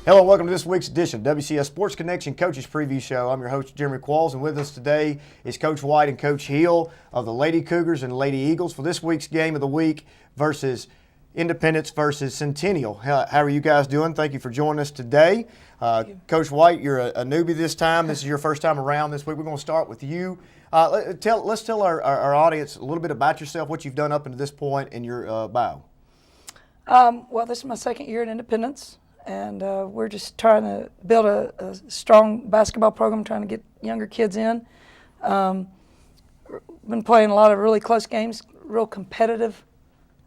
Hello and welcome to this week's edition of WCS Sports Connection Coaches Preview Show. I'm your host, Jeremy Qualls, and with us today is Coach White and Coach Hill of the Lady Cougars and Lady Eagles for this week's game of the week versus Independence versus Centennial. How are you guys doing? Thank you for joining us today. Coach White, you're a newbie this time. This is your first time around this week. We're going to start with you. Let's tell our audience a little bit about yourself, what you've done up until this point in your bio. Well, this is my second year at Independence. And we're just trying to build a strong basketball program, trying to get younger kids in. Been playing a lot of really close games, real competitive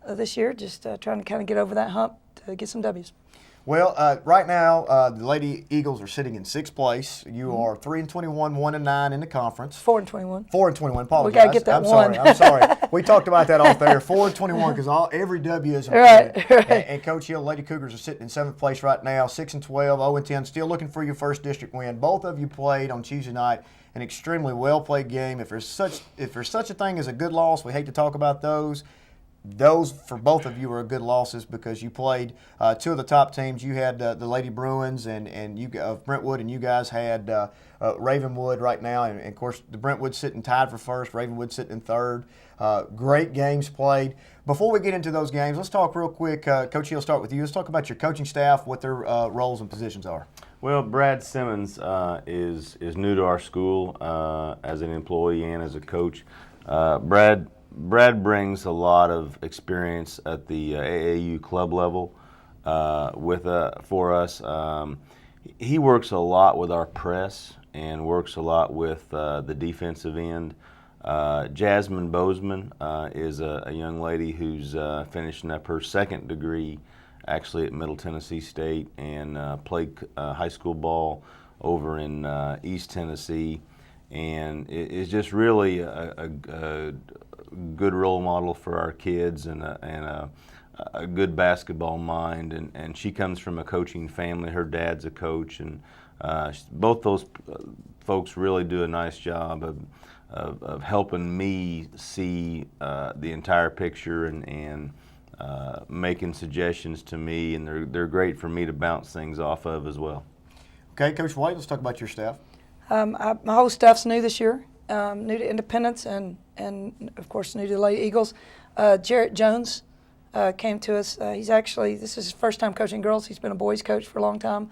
this year, just trying to kind of get over that hump to get some W's. Well, right now, the Lady Eagles are sitting in sixth place. You are 3-21, 1-9 in the conference. 4-21. 4-21. Apologize. We got to get that one. I'm sorry. We talked about that off there. 4-21 because every W is important. Right. And Coach Hill, Lady Cougars are sitting in seventh place right now, 6-12, 0-10, still looking for your first district win. Both of you played on Tuesday night an extremely well played game. If there's such a thing as a good loss, we hate to talk about those. Those, for both of you, were good losses because you played two of the top teams. You had the Lady Bruins and you of Brentwood, and you guys had Ravenwood right now. And, of course, the Brentwood sitting tied for first, Ravenwood sitting in third. Great games played. Before we get into those games, let's talk real quick. Coach Hill, start with you. Let's talk about your coaching staff, what their roles and positions are. Well, Brad Simmons is new to our school as an employee and as a coach. Brad brings a lot of experience at the AAU club level for us. He works a lot with our press and works a lot with the defensive end. Jasmine Bozeman is a young lady who's finishing up her second degree actually at Middle Tennessee State and played high school ball over in East Tennessee, and is just really a good role model for our kids and a good basketball mind, and she comes from a coaching family. Her dad's a coach, and both those folks really do a nice job of helping me see the entire picture and making suggestions to me, and they're great for me to bounce things off of as well. Okay, Coach White, let's talk about your staff. My whole staff's new this year, new to Independence and of course new to the Lady Eagles. Jarrett Jones came to us. This is his first time coaching girls. He's been a boys coach for a long time.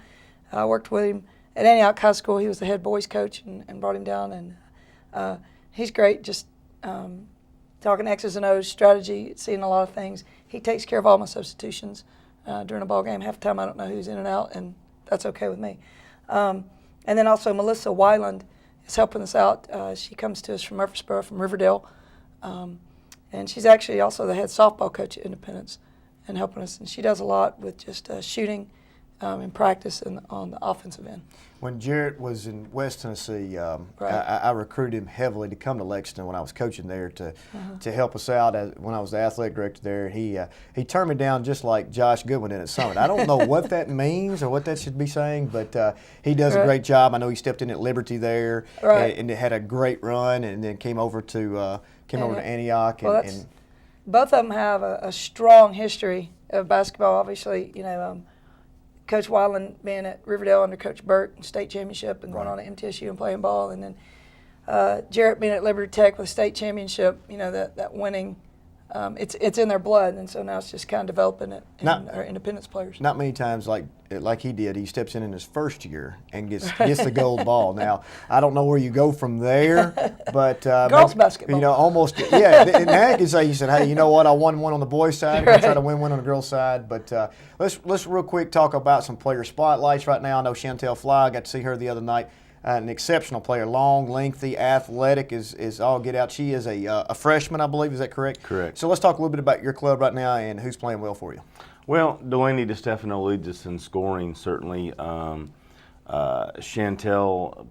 I worked with him at Antioch High School. He was the head boys coach and brought him down, and he's great, just talking X's and O's, strategy, seeing a lot of things. He takes care of all my substitutions during a ball game. Half the time I don't know who's in and out, and that's okay with me. And then also Melissa Weiland is helping us out. She comes to us from Murfreesboro, from Riverdale, and she's actually also the head softball coach at Independence and helping us. And she does a lot with just shooting in practice and on the offensive end. When Jarrett was in West Tennessee, Right. I recruited him heavily to come to Lexington when I was coaching there to help us out when I was the athletic director there. He turned me down just like Josh Goodwin did at Summit. I don't know what that means or what that should be saying, but he does a great job. I know he stepped in at Liberty there and had a great run, and then came over to Antioch. Both of them have a strong history of basketball. Obviously, Coach Weiland being at Riverdale under Coach Burke, state championship, and going on to MTSU and playing ball, and then Jarrett being at Liberty Tech with state championship. That winning, it's in their blood, and so now it's just kind of developing it in our Independence players. Not many times like he did. He steps in his first year and gets the gold ball. Now I don't know where you go from there, but girls basketball. Almost And now you said, hey, you know what? I won one on the boys' side. I try to win one on the girls' side. But let's real quick talk about some player spotlights right now. I know Chantel Fly. I got to see her the other night. An exceptional player, long, lengthy, athletic, is all get out. She is a freshman, I believe. Is that correct? Correct. So let's talk a little bit about your club right now and who's playing well for you. Well, Delaney DeStefano leads us in scoring, certainly. Chantel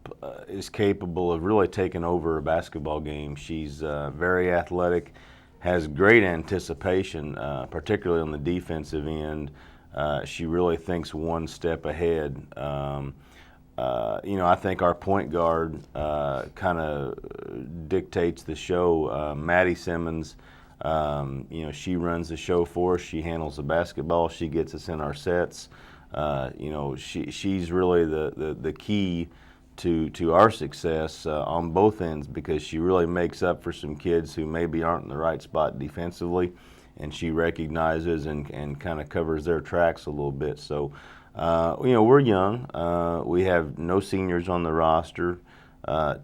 is capable of really taking over a basketball game. She's very athletic, has great anticipation, particularly on the defensive end. She really thinks one step ahead. I think our point guard kind of dictates the show. Maddie Simmons, she runs the show for us. She handles the basketball. She gets us in our sets. She's really the key to our success on both ends, because she really makes up for some kids who maybe aren't in the right spot defensively, and she recognizes and kind of covers their tracks a little bit. So, we're young. We have no seniors on the roster,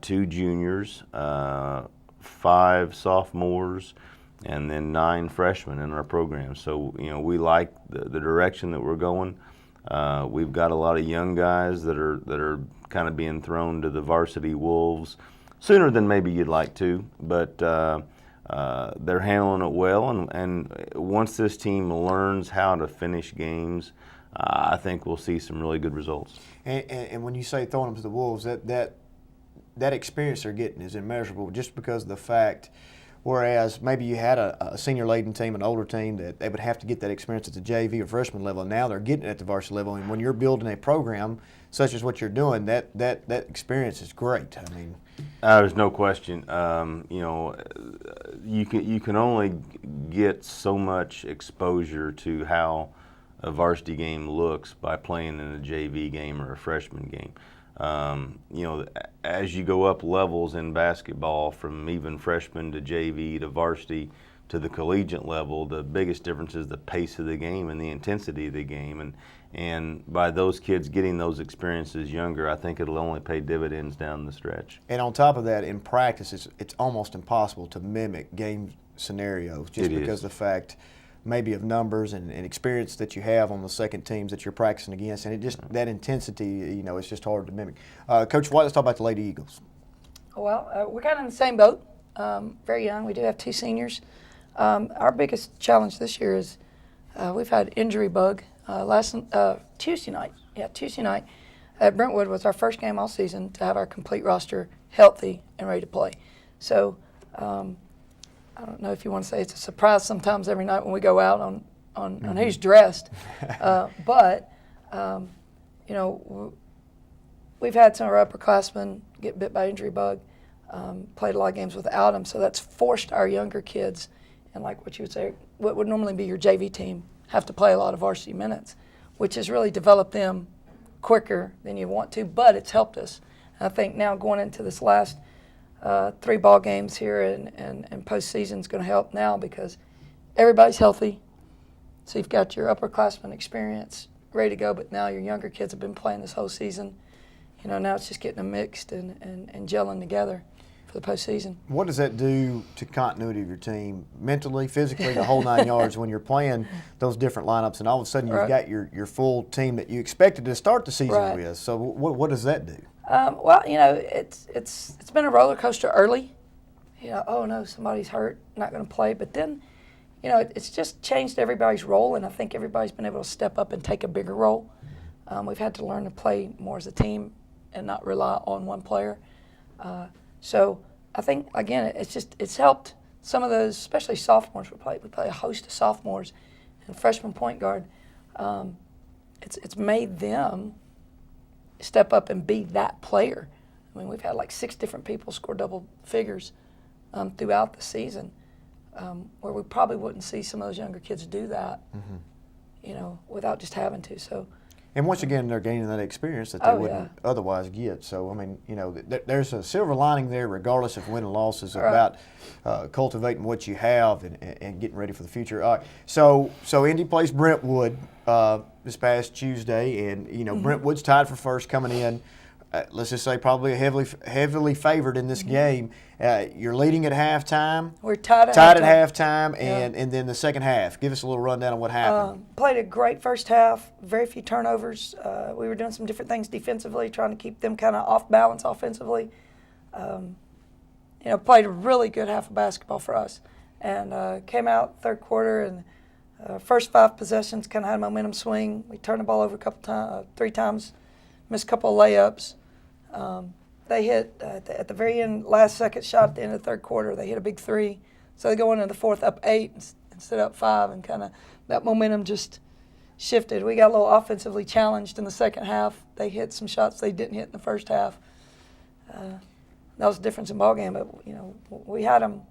2 juniors, 5 sophomores, and then 9 freshmen in our program. So, we like the direction that we're going. We've got a lot of young guys that are kind of being thrown to the varsity wolves sooner than maybe you'd like to, but they're handling it well. And once this team learns how to finish games, I think we'll see some really good results. And when you say throwing them to the wolves, that experience they're getting is immeasurable, just because of the fact. Whereas maybe you had a senior-laden team, an older team, that they would have to get that experience at the JV or freshman level. And now they're getting it at the varsity level. And when you're building a program such as what you're doing, that experience is great. I mean, there's no question. You can only get so much exposure to how a varsity game looks by playing in a JV game or a freshman game. As you go up levels in basketball, from even freshman to JV to varsity to the collegiate level, the biggest difference is the pace of the game and the intensity of the game. And by those kids getting those experiences younger, I think it'll only pay dividends down the stretch. And on top of that, in practice, it's almost impossible to mimic game scenarios, just because of the fact maybe of numbers and experience that you have on the second teams that you're practicing against, and it just that intensity, it's just hard to mimic. Coach White, let's talk about the Lady Eagles. Well, we're kind of in the same boat. Very young. We do have 2 seniors. Our biggest challenge this year is we've had injury bug. Tuesday night at Brentwood was our first game all season to have our complete roster healthy and ready to play. So. I don't know if you want to say it's a surprise sometimes every night when we go out on who's dressed, but we've had some of our upperclassmen get bit by injury bug, played a lot of games without them, so that's forced our younger kids, and like what you would say, what would normally be your JV team, have to play a lot of varsity minutes, which has really developed them quicker than you want to, but it's helped us. And I think now going into this last 3 ball games here and postseason is going to help now, because everybody's healthy. So you've got your upperclassmen experience ready to go, but now your younger kids have been playing this whole season. Now it's just getting them mixed and gelling together for the postseason. What does that do to continuity of your team, mentally, physically, the whole 9 yards, when you're playing those different lineups, and all of a sudden you've got your full team that you expected to start the season with? So what does that do? It's been a roller coaster early. Oh no, somebody's hurt, not going to play. But then, it's just changed everybody's role, and I think everybody's been able to step up and take a bigger role. We've had to learn to play more as a team and not rely on one player. So I think, again, it's helped some of those, especially sophomores. We play a host of sophomores and freshman point guard. It's made them step up and be that player. I mean, we've had like 6 different people score double figures throughout the season, where we probably wouldn't see some of those younger kids do that, without just having to. So. And once again, they're gaining that experience that they wouldn't otherwise get. So, I mean, there's a silver lining there, regardless of win and losses, about cultivating what you have and getting ready for the future. All right. So Indy plays Brentwood this past Tuesday, and Brentwood's tied for first coming in. Let's just say probably heavily favored in this game. You're leading at halftime. We're tied at halftime, and then the second half. Give us a little rundown on what happened. Played a great first half, very few turnovers. We were doing some different things defensively, trying to keep them kind of off balance offensively. Played a really good half of basketball for us, and came out third quarter, and first 5 possessions kind of had a momentum swing. We turned the ball over 3 times, missed a couple of layups. They hit at the very end, last second shot at the end of the third quarter. They hit a big 3, so they go into the fourth up 8 instead of up 5, and kind of that momentum just shifted. We got a little offensively challenged in the second half. They hit some shots they didn't hit in the first half. That was the difference in ball game. But we had them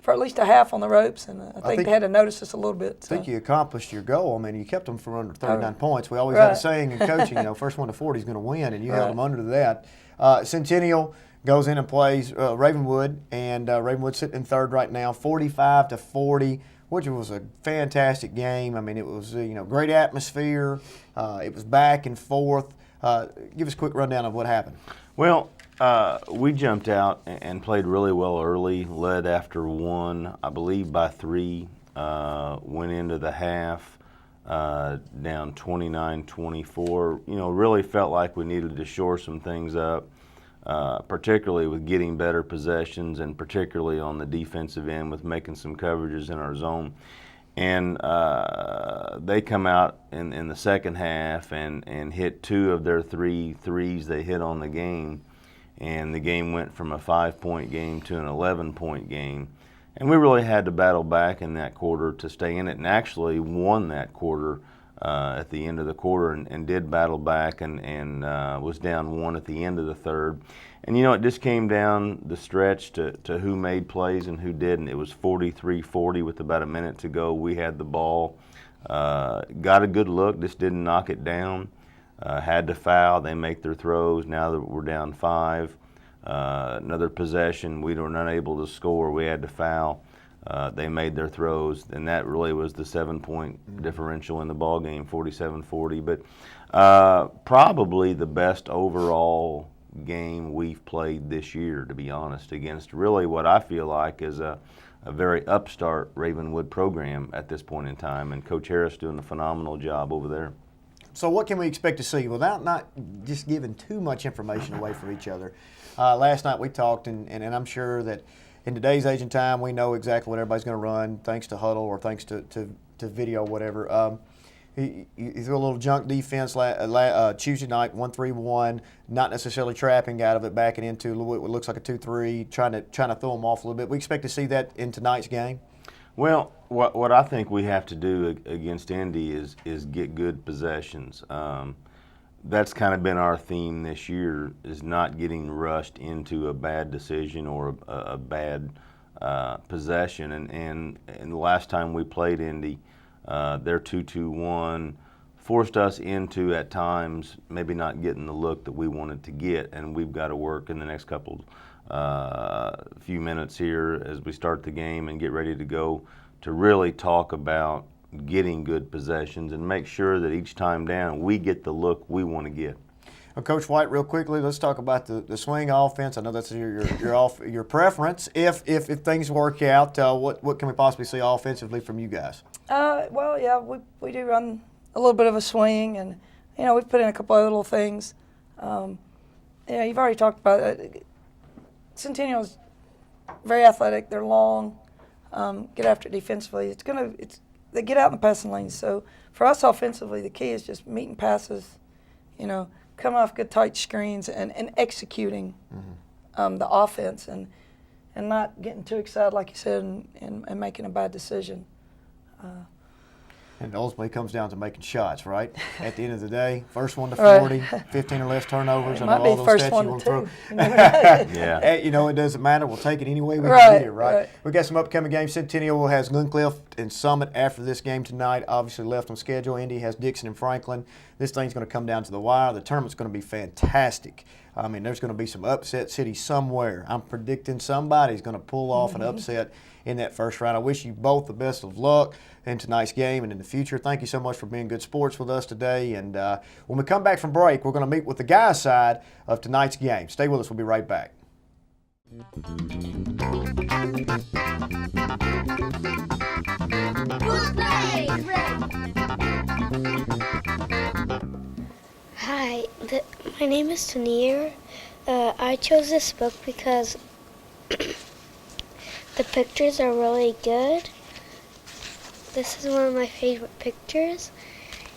for at least a half on the ropes, and I think they had to notice us a little bit. So. I think you accomplished your goal. I mean, you kept them from under 39 points. We always Right. have a saying in coaching, first one to 40 is going to win, and you held them under that. Centennial goes in and plays Ravenwood, and Ravenwood's sitting in third right now, 45-40, which was a fantastic game. I mean, it was great atmosphere. It was back and forth. Give us a quick rundown of what happened. Well, we jumped out and played really well early, led after one, I believe by 3, went into the half down 29-24. Really felt like we needed to shore some things up, particularly with getting better possessions and particularly on the defensive end with making some coverages in our zone. And they come out in the second half and hit 2 of their 3 threes they hit on the game. And the game went from a 5-point game to an 11-point game. And we really had to battle back in that quarter to stay in it, and actually won that quarter at the end of the quarter and did battle back and was down 1 at the end of the third. And it just came down the stretch to who made plays and who didn't. It was 43-40 with about a minute to go. We had the ball, got a good look, just didn't knock it down. Had to foul, they make their throws. Now that we're down 5, another possession, we were not able to score, we had to foul. They made their throws, and that really was the 7-point differential in the ball game, 47-40. But probably the best overall game we've played this year, to be honest, against really what I feel like is a very upstart Ravenwood program at this point in time, and Coach Harris doing a phenomenal job over there. So what can we expect to see without not just giving too much information away from each other? Last night we talked, and I'm sure that in today's age and time we know exactly what everybody's going to run thanks to huddle or thanks to video, whatever. You threw a little junk defense Tuesday night, 1-3-1, not necessarily trapping out of it, backing into what looks like a 2-3, trying to throw them off a little bit. We expect to see that in tonight's game. Well, what I think we have to do against Indy is get good possessions. That's kind of been our theme this year, is not getting rushed into a bad decision or a bad possession. And the last time we played Indy, their 2-2-1 forced us into, at times, maybe not getting the look that we wanted to get, and we've got to work in the next few minutes here as we start the game and get ready to go to really talk about getting good possessions and make sure that each time down we get the look we want to get. Well, Coach White, real quickly, let's talk about the swing offense. I know that's your preference. If things work out, what can we possibly see offensively from you guys? Well, yeah, we do run a little bit of a swing, and we've put in a couple of little things. You've already talked about it. Centennial's very athletic. They're long. Get after it defensively. They get out in the passing lanes. So for us offensively, the key is just meeting passes. Coming off good tight screens and executing the offense and not getting too excited, like you said, and making a bad decision. And ultimately it comes down to making shots, right? At the end of the day, first one to Right. 40, 15 or less turnovers. It I might know be all those first stats one you to want two. to You never know. Yeah. It doesn't matter. We'll take it any way we Right, can get it, right? right. We got some upcoming games. Centennial has Glencliff and Summit after this game tonight. Obviously left on schedule. Indy has Dixon and Franklin. This thing's going to come down to the wire. The tournament's going to be fantastic. I mean, there's going to be some upset cities somewhere. I'm predicting somebody's going to pull off an upset in that first round. I wish you both the best of luck in tonight's game and in the future. Thank you so much for being good sports with us today. And when we come back from break, we're going to meet with the guys' side of tonight's game. Stay with us. We'll be right back. Hi, my name is Tanir. I chose this book because the pictures are really good. This is one of my favorite pictures,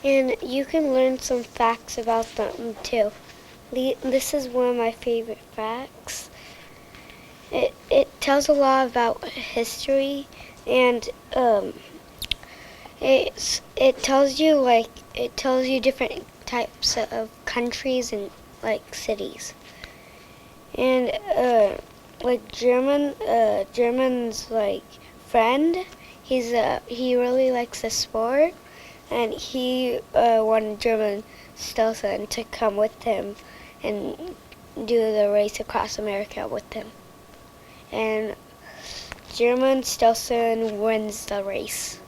and you can learn some facts about them too. This is one of my favorite facts. It tells a lot about history, and it tells you different types of countries and like cities. And like German's like friend. He really likes the sport, and he wanted German Stelson to come with him and do the race across America with him. And German Stelson wins the race.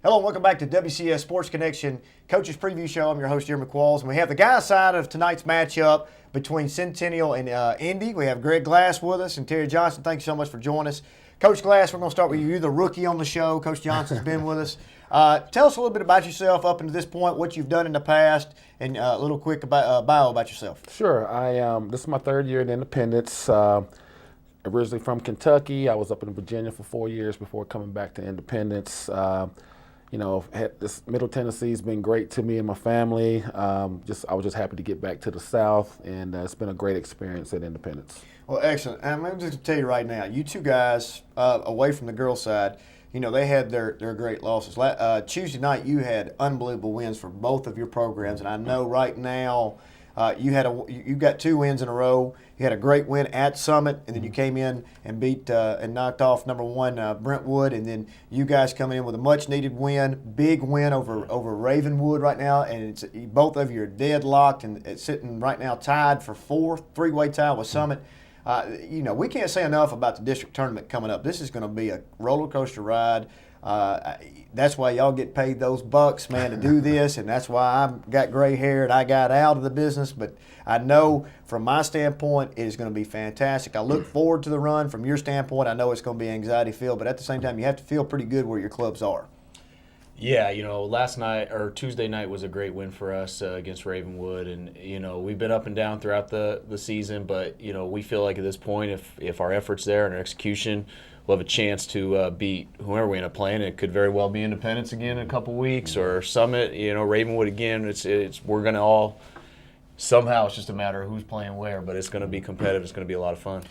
Hello and welcome back to WCS Sports Connection Coaches Preview Show. I'm your host, Jeremy Qualls, and we have the guys' side of tonight's matchup between Centennial and Indy. We have Greg Glass with us and Terry Johnson. Thank you so much for joining us. Coach Glass, we're going to start with you. You're the rookie on the show. Coach Johnson's been with us. Tell us a little bit about yourself up until this point, what you've done in the past, and a little quick bio about yourself. Sure. This is my third year in Independence. Originally from Kentucky. I was up in Virginia for 4 years before coming back to Independence. This Middle Tennessee's been great to me and my family. I was just happy to get back to the South, and it's been a great experience at Independence. Well, excellent. And I'm just going to tell you right now, you two guys, away from the girls' side, they had their great losses. Tuesday night, you had unbelievable wins for both of your programs, and I know right now you got 2 wins in a row. You had a great win at Summit, and then you came in and beat and knocked off number 1 Brentwood, and then you guys come in with a much-needed win, big win over Ravenwood right now, and both of you are deadlocked and it's sitting right now tied for 4th, 3-way tie with Summit. We can't say enough about the district tournament coming up. This is going to be a roller coaster ride. That's why y'all get paid those bucks, man, to do this, and that's why I've got gray hair and I got out of the business. But I know from my standpoint it is going to be fantastic. I look forward to the run. From your standpoint, I know it's going to be anxiety-filled, but at the same time, you have to feel pretty good where your clubs are. Yeah, last night or Tuesday night was a great win for us against Ravenwood, and we've been up and down throughout the season, but we feel like at this point, if our efforts there and our execution, we'll have a chance to beat whoever we end up playing. It could very well be Independence again in a couple weeks, or Summit, Ravenwood again. We're going to all somehow. It's just a matter of who's playing where, but it's going to be competitive. It's going to be a lot of fun.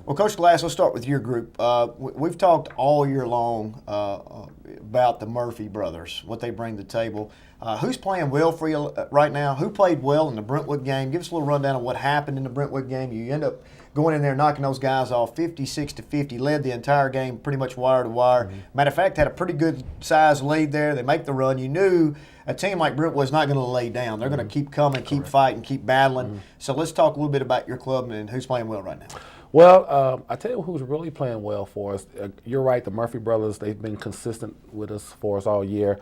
Well, Coach Glass, let's start with your group. We've talked all year long about the Murphy brothers, what they bring to the table. Who's playing well for you right now? Who played well in the Brentwood game? Give us a little rundown of what happened in the Brentwood game. You end up going in there, knocking those guys off 56-50, led the entire game pretty much wire to wire. Mm-hmm. Matter of fact, had a pretty good size lead there. They make the run. You knew a team like Brentwood's not going to lay down. They're going to keep coming, keep fighting, keep battling. Mm-hmm. So let's talk a little bit about your club and who's playing well right now. Well, I tell you who's really playing well for us. You're right, the Murphy brothers, they've been consistent with us for us all year.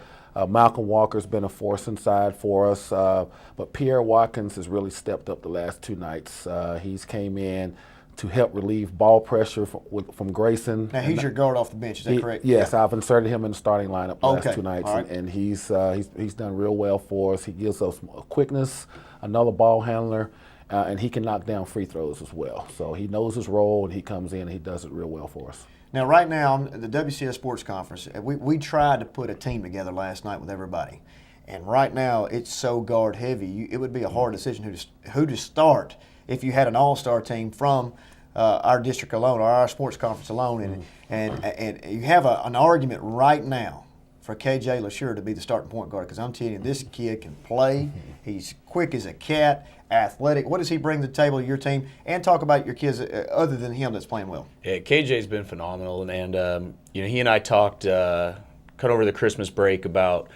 Malcolm Walker's been a force inside for us, but Pierre Watkins has really stepped up the last 2 nights. He's came in to help relieve ball pressure from Grayson. Now, he's your guard off the bench, is that correct? Yes, yeah. I've inserted him in the starting lineup the last 2 nights, right. and he's done real well for us. He gives us quickness, another ball handler, and he can knock down free throws as well. So he knows his role, and he comes in and he does it real well for us. Now, right now, the WCS Sports Conference, we tried to put a team together last night with everybody. And right now, it's so guard heavy. It would be a hard decision who to start if you had an all-star team from our district alone, or our sports conference alone. And you have an argument right now for KJ LaSure to be the starting point guard, because I'm telling you, this kid can play. He's quick as a cat, athletic. What does he bring to the table to your team? And talk about your kids other than him that's playing well. Yeah, KJ's been phenomenal, and he and I talked cut over the Christmas break about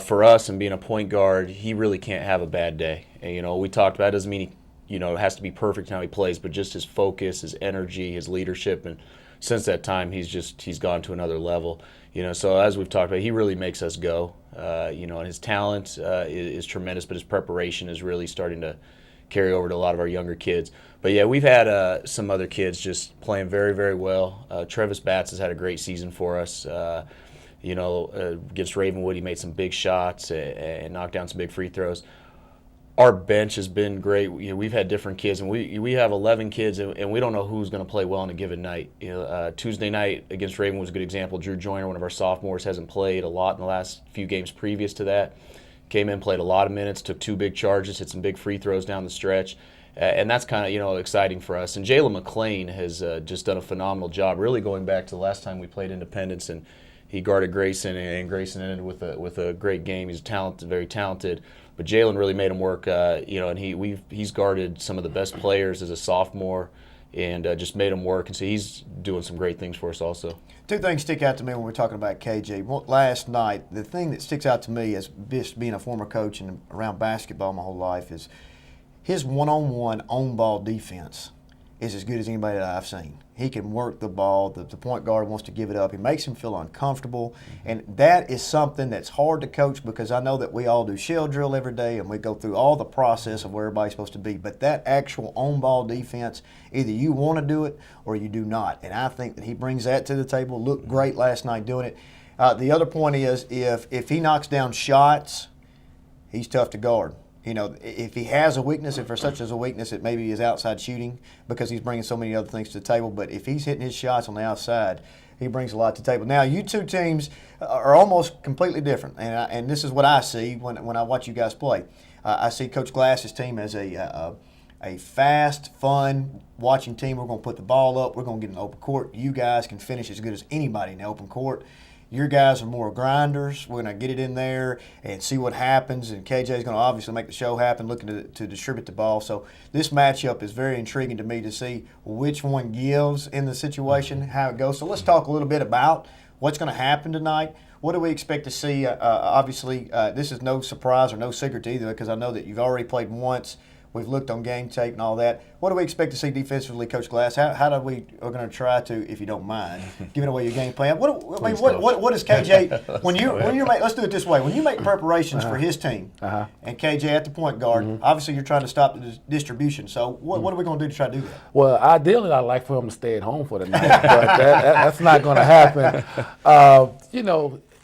for us and being a point guard, he really can't have a bad day. And, we talked about it doesn't mean it has to be perfect in how he plays, but just his focus, his energy, his leadership, and since that time he's gone to another level. So as we've talked about, he really makes us go. And his talent is tremendous, but his preparation is really starting to carry over to a lot of our younger kids. But yeah, we've had some other kids just playing very, very well. Travis Batts has had a great season for us. Against Ravenwood, he made some big shots and knocked down some big free throws. Our bench has been great. We've had different kids, and we have 11 kids, and we don't know who's going to play well on a given night. Tuesday night against Raven was a good example. Drew Joyner, one of our sophomores, hasn't played a lot in the last few games previous to that. Came in, played a lot of minutes, took 2 big charges, hit some big free throws down the stretch, and that's kind of exciting for us. And Jalen McClain has just done a phenomenal job, really going back to the last time we played Independence, and he guarded Grayson, and Grayson ended with a great game. He's talented, very talented. But Jalen really made him work, and he's guarded some of the best players as a sophomore, and just made him work. And so he's doing some great things for us also. Two things stick out to me when we're talking about KJ. Last night, the thing that sticks out to me as just being a former coach and around basketball my whole life is his one-on-one on-ball defense is as good as anybody that I've seen. He can work the ball. The point guard wants to give it up. He makes him feel uncomfortable. And that is something that's hard to coach because I know that we all do shell drill every day and we go through all the process of where everybody's supposed to be. But that actual on-ball defense, either you want to do it or you do not. And I think that he brings that to the table. Looked great last night doing it. The other point is if he knocks down shots, he's tough to guard. You know, if he has a weakness, if there's such as a weakness, it maybe is outside shooting because he's bringing so many other things to the table. But if he's hitting his shots on the outside, he brings a lot to the table. Now, you two teams are almost completely different, and this is what I see when I watch you guys play. I see Coach Glass's team as a fast, fun, watching team. We're going to put the ball up. We're going to get in the open court. You guys can finish as good as anybody in the open court. Your guys are more grinders. We're going to get it in there and see what happens. And KJ is going to obviously make the show happen, looking to distribute the ball. So this matchup is very intriguing to me to see which one gives in the situation, how it goes. So let's talk a little bit about what's going to happen tonight. What do we expect to see? Obviously, this is no surprise or no secret to either because I know that you've already played once. We've looked on game tape and all that. What do we expect to see defensively, Coach Glass? How do we are going to try to, if you don't mind, giving away your game plan? What is KJ when you make? Let's do it this way. When you make preparations for his team and KJ at the point guard, obviously you're trying to stop the distribution. So what are we going to do to try to do that? Well, ideally, I'd like for him to stay at home for the night, but that's not going to happen.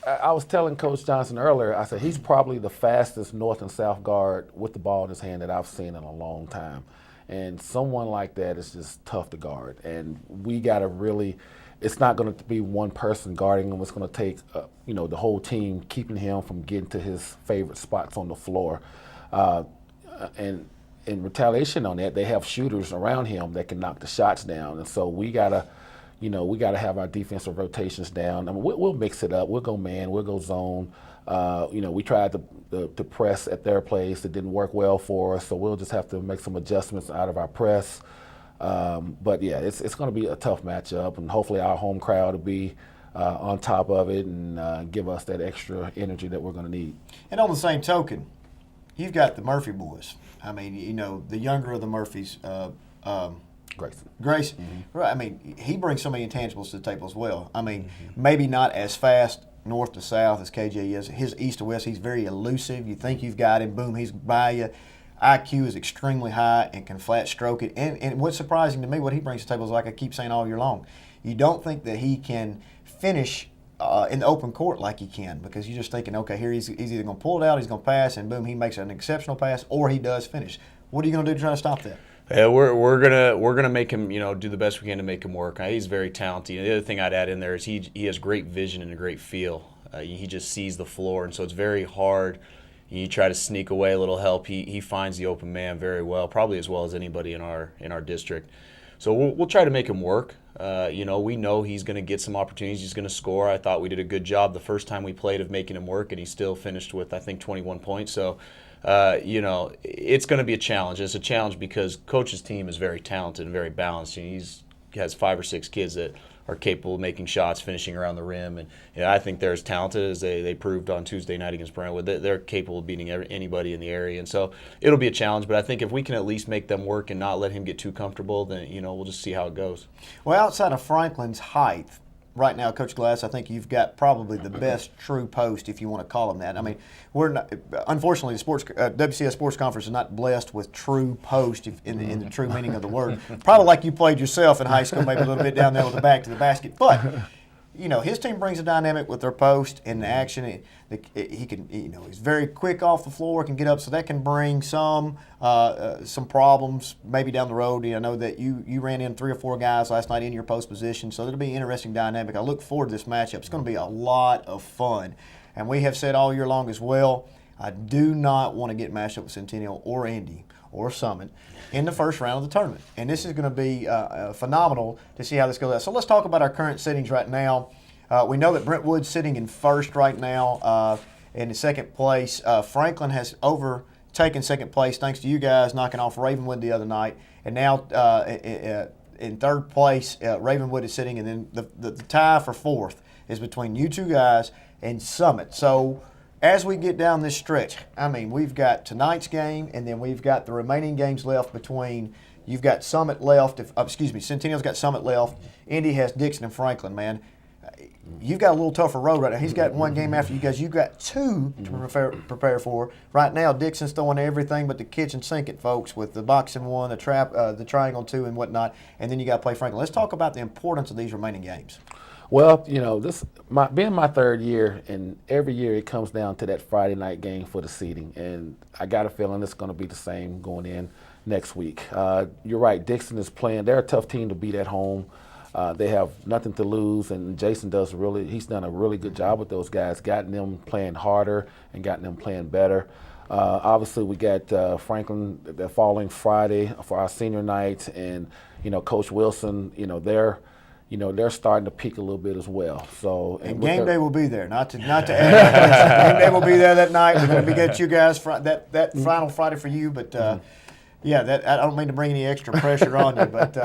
I was telling Coach Johnson earlier, I said he's probably the fastest north and south guard with the ball in his hand that I've seen in a long time. And someone like that is just tough to guard. And we got to really, it's not going to be one person guarding him. It's going to take, the whole team keeping him from getting to his favorite spots on the floor. And in retaliation on that, they have shooters around him that can knock the shots down. And so we got to, we got to have our defensive rotations down. I mean, we'll mix it up. We'll go man. We'll go zone. We tried to press at their place. It didn't work well for us, so we'll just have to make some adjustments out of our press. But, yeah, it's going to be a tough matchup, and hopefully our home crowd will be on top of it and give us that extra energy that we're going to need. And on the same token, you've got the Murphy boys. I mean, the younger of the Murphys, Grayson. Right. I mean, he brings so many intangibles to the table as well. I mean, maybe not as fast north to south as KJ is. His east to west, he's very elusive. You think you've got him, boom, he's by you. IQ is extremely high and can flat stroke it. And what's surprising to me, what he brings to the table is like I keep saying all year long, you don't think that he can finish in the open court like he can because you're just thinking, okay, here he's either going to pull it out, he's going to pass, and boom, he makes an exceptional pass, or he does finish. What are you going to do to try to stop that? Yeah, we're gonna make him do the best we can to make him work. He's very talented. The other thing I'd add in there is he has great vision and a great feel. He just sees the floor, and so it's very hard. You try to sneak away a little help. He finds the open man very well, probably as well as anybody in our district. So we'll try to make him work. We know he's going to get some opportunities. He's going to score. I thought we did a good job the first time we played of making him work, and he still finished with I think 21 points. So. It's going to be a challenge. It's a challenge because Coach's team is very talented and very balanced. He has 5 or 6 kids that are capable of making shots, finishing around the rim, and I think they're as talented as they proved on Tuesday night against Brentwood. They're capable of beating anybody in the area, and so it'll be a challenge. But I think if we can at least make them work and not let him get too comfortable, then we'll just see how it goes. Well, outside of Franklin's height. Right now, Coach Glass, I think you've got probably the best true post, if you want to call him that. I mean, we're not, unfortunately, the WCS Sports Conference is not blessed with true post in the true meaning of the word. Probably like you played yourself in high school, maybe a little bit down there with the back to the basket. But his team brings a dynamic with their post and the action. He can, he's very quick off the floor, can get up, so that can bring some problems maybe down the road. I know that you ran in 3 or 4 guys last night in your post position, so it'll be an interesting dynamic. I look forward to this matchup. It's going to be a lot of fun, and we have said all year long as well, I do not want to get matched up with Centennial or Indy or Summit in the first round of the tournament. And this is going to be phenomenal to see how this goes out. So let's talk about our current settings right now. We know that Brentwood's sitting in first right now in the second place. Franklin has overtaken second place thanks to you guys knocking off Ravenwood the other night. And now in third place, Ravenwood is sitting, and then the tie for fourth is between you two guys and Summit. So as we get down this stretch, I mean, we've got tonight's game, and then we've got the remaining games left between. You've got Summit left. Centennial's got Summit left. Indy has Dixon and Franklin, man. You've got a little tougher road right now. He's got one game after you guys. You've got two to prepare for. Right now, Dixon's throwing everything but the kitchen sink at folks with the boxing one, the triangle two, and whatnot. And then you got to play Franklin. Let's talk about the importance of these remaining games. Well, being my third year, and every year it comes down to that Friday night game for the seeding. And I got a feeling it's going to be the same going in next week. You're right, Dixon is playing. They're a tough team to beat at home. They have nothing to lose, and Jason he's done a really good job with those guys, gotten them playing harder and gotten them playing better. Obviously, we got Franklin the following Friday for our senior night, and Coach Wilson, they're starting to peak a little bit as well. So and game day will be there. Not to add. Game day will be there that night. We're going to get you guys that final Friday for you, but. Yeah, I don't mean to bring any extra pressure on you, but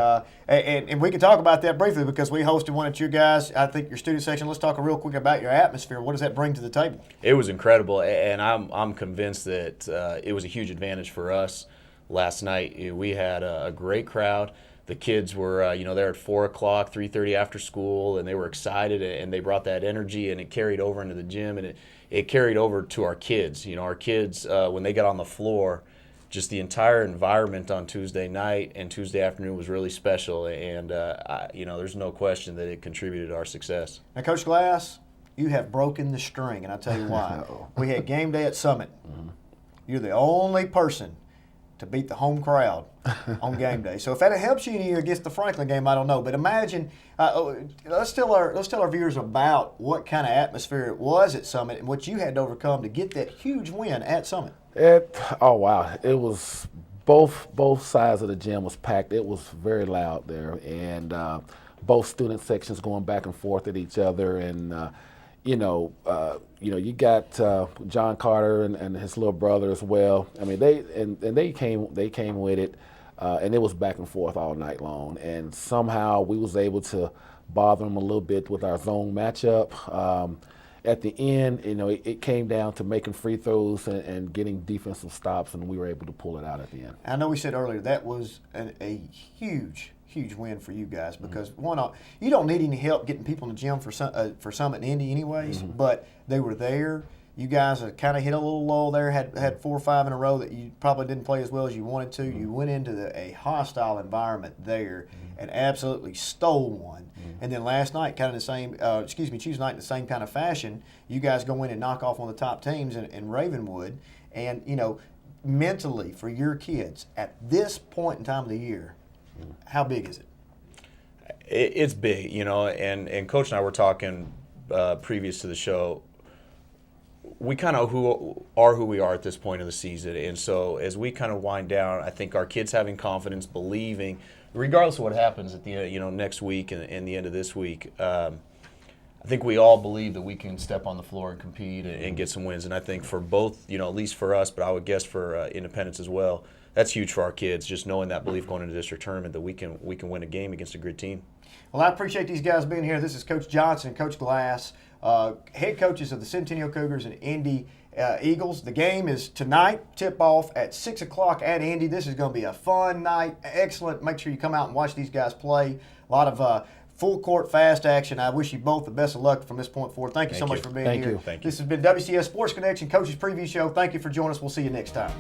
and we can talk about that briefly because we hosted one at you guys. I think your student section. Let's talk real quick about your atmosphere. What does that bring to the table? It was incredible, and I'm convinced that it was a huge advantage for us last night. We had a great crowd. The kids were, there at 4 o'clock, 3:30 after school, and they were excited, and they brought that energy, and it carried over into the gym, and it carried over to our kids. Our kids, when they got on the floor, just the entire environment on Tuesday night and Tuesday afternoon was really special, and there's no question that it contributed to our success. Now, Coach Glass, you have broken the string, and I'll tell you why. We had game day at Summit. Mm-hmm. You're the only person to beat the home crowd on game day. So if that helps you any against the Franklin game, I don't know. But imagine, let's tell our viewers about what kind of atmosphere it was at Summit and what you had to overcome to get that huge win at Summit. Oh wow! It was both sides of the gym was packed. It was very loud there, and both student sections going back and forth at each other, and you got John Carter and his little brother as well. I mean, they came with it, and it was back and forth all night long. And somehow we was able to bother them a little bit with our zone matchup. At the end, it came down to making free throws and getting defensive stops, and we were able to pull it out at the end. I know we said earlier that was a huge win for you guys because you don't need any help getting people in the gym for Summit and Indy anyways, but they were there. You guys kind of hit a little lull there, had 4 or 5 in a row that you probably didn't play as well as you wanted to. You went into a hostile environment there and absolutely stole one. And then last night, kind of the same, Tuesday night in the same kind of fashion, you guys go in and knock off one of the top teams in Ravenwood. And, mentally for your kids at this point in time of the year, how big is it? It's big, and Coach and I were talking previous to the show. We kind of who we are at this point of the season, and so as we kind of wind down, I think our kids having confidence, believing, regardless of what happens at the end, next week and the end of this week, I think we all believe that we can step on the floor and compete and get some wins. And I think for both, at least for us, but I would guess for Independence as well, that's huge for our kids. Just knowing that belief going into the district tournament that we can win a game against a good team. Well, I appreciate these guys being here. This is Coach Johnson and Coach Glass, head coaches of the Centennial Cougars and Indy Eagles. The game is tonight, tip-off at 6 o'clock at Indy. This is going to be a fun night, excellent. Make sure you come out and watch these guys play. A lot of full-court fast action. I wish you both the best of luck from this point forward. Thank you so much for being here. Thank you. This has been WCS Sports Connection Coaches Preview Show. Thank you for joining us. We'll see you next time.